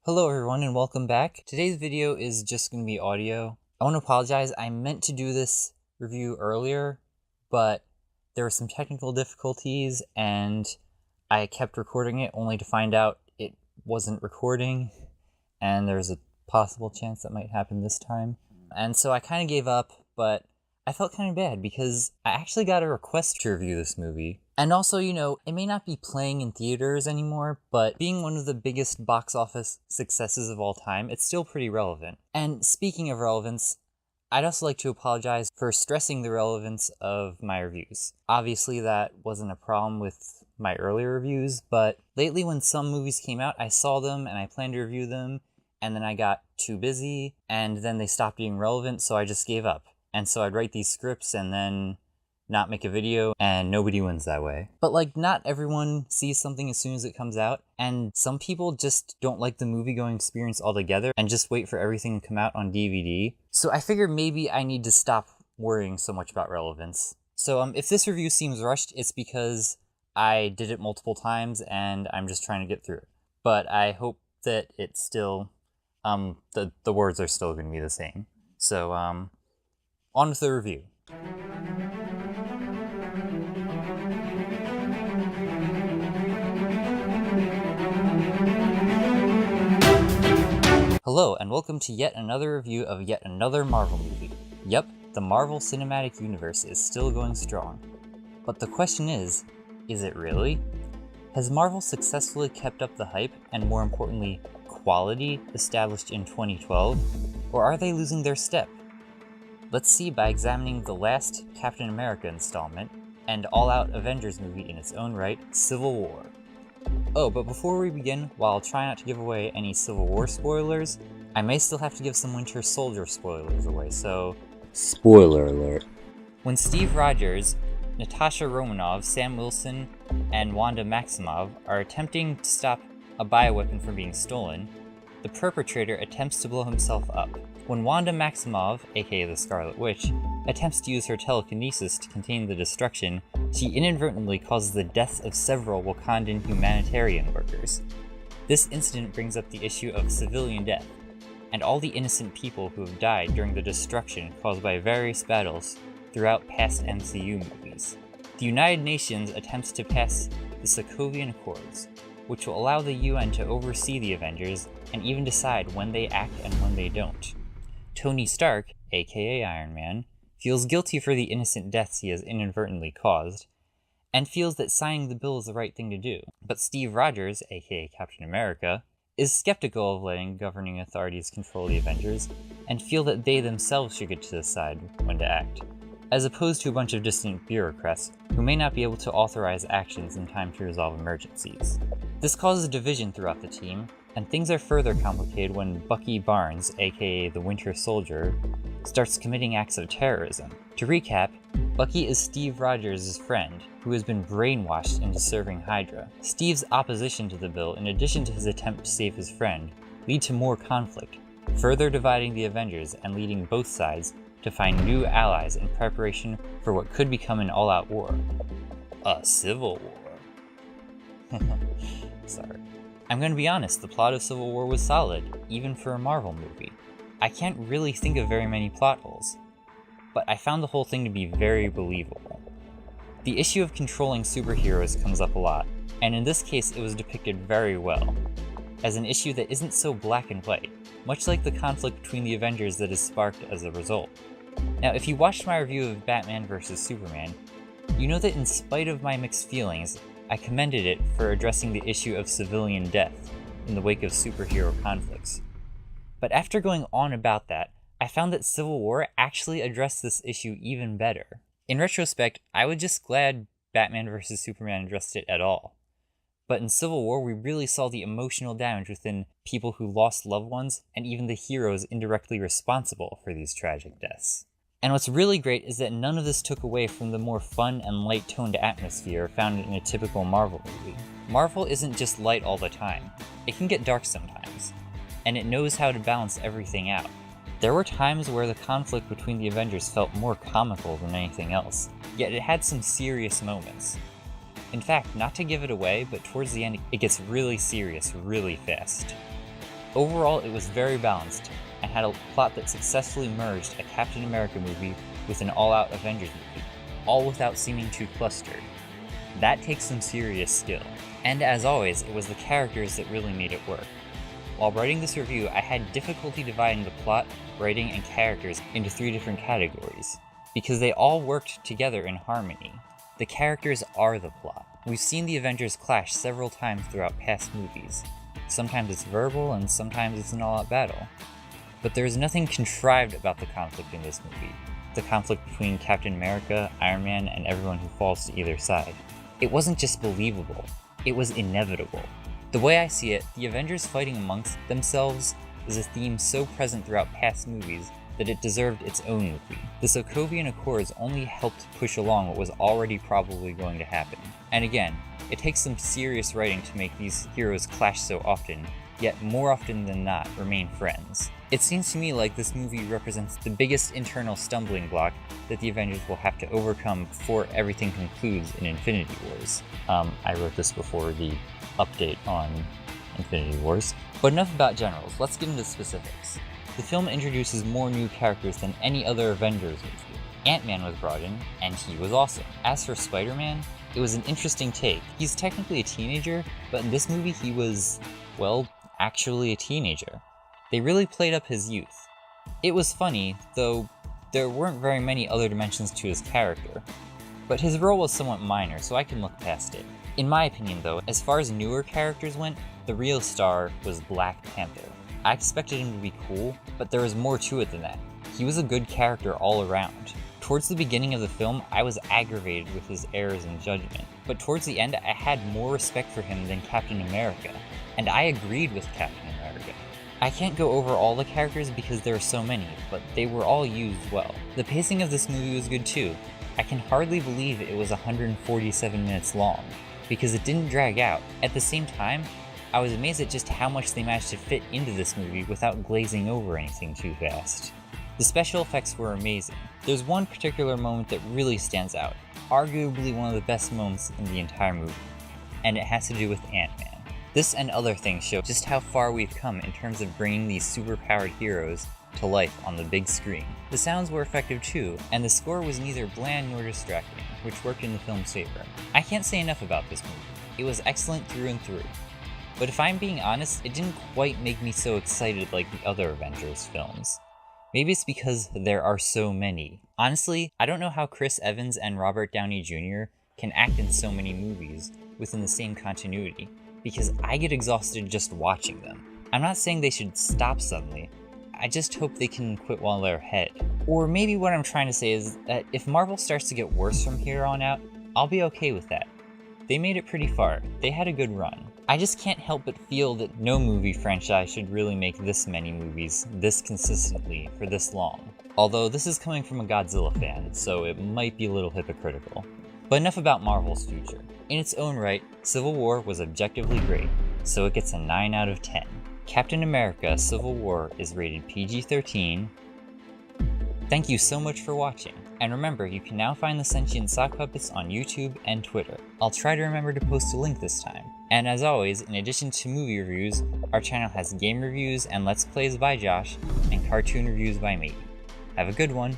Hello everyone and welcome back. Today's video is just going to be audio. I want to apologize, I meant to do this review earlier, but there were some technical difficulties and I kept recording it only to find out it wasn't recording, and there's a possible chance that might happen this time. And so I kind of gave up, but I felt kind of bad because I actually got a request to review this movie. And also, it may not be playing in theaters anymore, but being one of the biggest box office successes of all time, it's still pretty relevant. And speaking of relevance, I'd also like to apologize for stressing the relevance of my reviews. Obviously, that wasn't a problem with my earlier reviews, but lately when some movies came out, I saw them and I planned to review them, and then I got too busy, and then they stopped being relevant, so I just gave up. And so I'd write these scripts and then not make a video, and nobody wins that way. But not everyone sees something as soon as it comes out, and some people just don't like the movie-going experience altogether and just wait for everything to come out on DVD. So I figured maybe I need to stop worrying so much about relevance. So if this review seems rushed, it's because I did it multiple times and I'm just trying to get through it. But I hope that it's still, the words are still going to be the same. So on with the review. Hello, and welcome to yet another review of yet another Marvel movie. Yep, the Marvel Cinematic Universe is still going strong. But the question is it really? Has Marvel successfully kept up the hype, and more importantly, quality established in 2012? Or are they losing their step? Let's see by examining the last Captain America installment, and all-out Avengers movie in its own right, Civil War. Oh, but before we begin, while I'll try not to give away any Civil War spoilers, I may still have to give some Winter Soldier spoilers away, so... Spoiler alert. When Steve Rogers, Natasha Romanoff, Sam Wilson, and Wanda Maximoff are attempting to stop a bioweapon from being stolen, the perpetrator attempts to blow himself up. When Wanda Maximoff, aka the Scarlet Witch, attempts to use her telekinesis to contain the destruction, she inadvertently causes the deaths of several Wakandan humanitarian workers. This incident brings up the issue of civilian death, and all the innocent people who have died during the destruction caused by various battles throughout past MCU movies. The United Nations attempts to pass the Sokovian Accords, which will allow the UN to oversee the Avengers and even decide when they act and when they don't. Tony Stark, aka Iron Man, feels guilty for the innocent deaths he has inadvertently caused, and feels that signing the bill is the right thing to do. But Steve Rogers, aka Captain America, is skeptical of letting governing authorities control the Avengers, and feel that they themselves should get to decide when to act, as opposed to a bunch of distant bureaucrats who may not be able to authorize actions in time to resolve emergencies. This causes division throughout the team, and things are further complicated when Bucky Barnes, aka the Winter Soldier, starts committing acts of terrorism. To recap, Bucky is Steve Rogers' friend, who has been brainwashed into serving Hydra. Steve's opposition to the bill, in addition to his attempt to save his friend, lead to more conflict, further dividing the Avengers and leading both sides to find new allies in preparation for what could become an all-out war. A civil war. Sorry. I'm gonna be honest, the plot of Civil War was solid, even for a Marvel movie. I can't really think of very many plot holes, but I found the whole thing to be very believable. The issue of controlling superheroes comes up a lot, and in this case it was depicted very well, as an issue that isn't so black and white, much like the conflict between the Avengers that is sparked as a result. Now, if you watched my review of Batman vs. Superman, you know that in spite of my mixed feelings, I commended it for addressing the issue of civilian death in the wake of superhero conflicts. But after going on about that, I found that Civil War actually addressed this issue even better. In retrospect, I was just glad Batman vs. Superman addressed it at all. But in Civil War, we really saw the emotional damage within people who lost loved ones, and even the heroes indirectly responsible for these tragic deaths. And what's really great is that none of this took away from the more fun and light-toned atmosphere found in a typical Marvel movie. Marvel isn't just light all the time. It can get dark sometimes, and it knows how to balance everything out. There were times where the conflict between the Avengers felt more comical than anything else, yet it had some serious moments. In fact, not to give it away, but towards the end it gets really serious really fast. Overall, it was very balanced, and had a plot that successfully merged a Captain America movie with an all-out Avengers movie, all without seeming too clustered. That takes some serious skill. And as always, it was the characters that really made it work. While writing this review, I had difficulty dividing the plot, writing, and characters into 3 different categories, because they all worked together in harmony. The characters are the plot. We've seen the Avengers clash several times throughout past movies. Sometimes it's verbal, and sometimes it's an all-out battle. But there is nothing contrived about the conflict in this movie. The conflict between Captain America, Iron Man, and everyone who falls to either side. It wasn't just believable, it was inevitable. The way I see it, the Avengers fighting amongst themselves is a theme so present throughout past movies that it deserved its own movie. The Sokovian Accords only helped push along what was already probably going to happen. And again, it takes some serious writing to make these heroes clash so often, yet more often than not remain friends. It seems to me like this movie represents the biggest internal stumbling block that the Avengers will have to overcome before everything concludes in Infinity Wars. I wrote this before the update on Infinity Wars. But enough about generals, let's get into specifics. The film introduces more new characters than any other Avengers movie. Ant-Man was brought in, and he was awesome. As for Spider-Man, it was an interesting take. He's technically a teenager, but in this movie he was, well, actually a teenager. They really played up his youth. It was funny, though there weren't very many other dimensions to his character. But his role was somewhat minor, so I can look past it. In my opinion though, as far as newer characters went, the real star was Black Panther. I expected him to be cool, but there was more to it than that. He was a good character all around. Towards the beginning of the film, I was aggravated with his errors in judgment, but towards the end I had more respect for him than Captain America, and I agreed with Captain America. I can't go over all the characters because there are so many, but they were all used well. The pacing of this movie was good too. I can hardly believe it was 147 minutes long, because it didn't drag out. At the same time, I was amazed at just how much they managed to fit into this movie without glazing over anything too fast. The special effects were amazing. There's one particular moment that really stands out, arguably one of the best moments in the entire movie, and it has to do with Ant-Man. This and other things show just how far we've come in terms of bringing these superpowered heroes to life on the big screen. The sounds were effective too, and the score was neither bland nor distracting, which worked in the film's favor. I can't say enough about this movie. It was excellent through and through. But if I'm being honest, it didn't quite make me so excited like the other Avengers films. Maybe it's because there are so many. Honestly, I don't know how Chris Evans and Robert Downey Jr. can act in so many movies within the same continuity, because I get exhausted just watching them. I'm not saying they should stop suddenly, I just hope they can quit while they're ahead. Or maybe what I'm trying to say is that if Marvel starts to get worse from here on out, I'll be okay with that. They made it pretty far, they had a good run. I just can't help but feel that no movie franchise should really make this many movies this consistently for this long. Although this is coming from a Godzilla fan, so it might be a little hypocritical. But enough about Marvel's future. In its own right, Civil War was objectively great, so it gets a 9 out of 10. Captain America Civil War is rated PG-13. Thank you so much for watching, and remember you can now find the Sentient Sock Puppets on YouTube and Twitter. I'll try to remember to post a link this time. And as always, in addition to movie reviews, our channel has game reviews and Let's Plays by Josh, and cartoon reviews by me. Have a good one!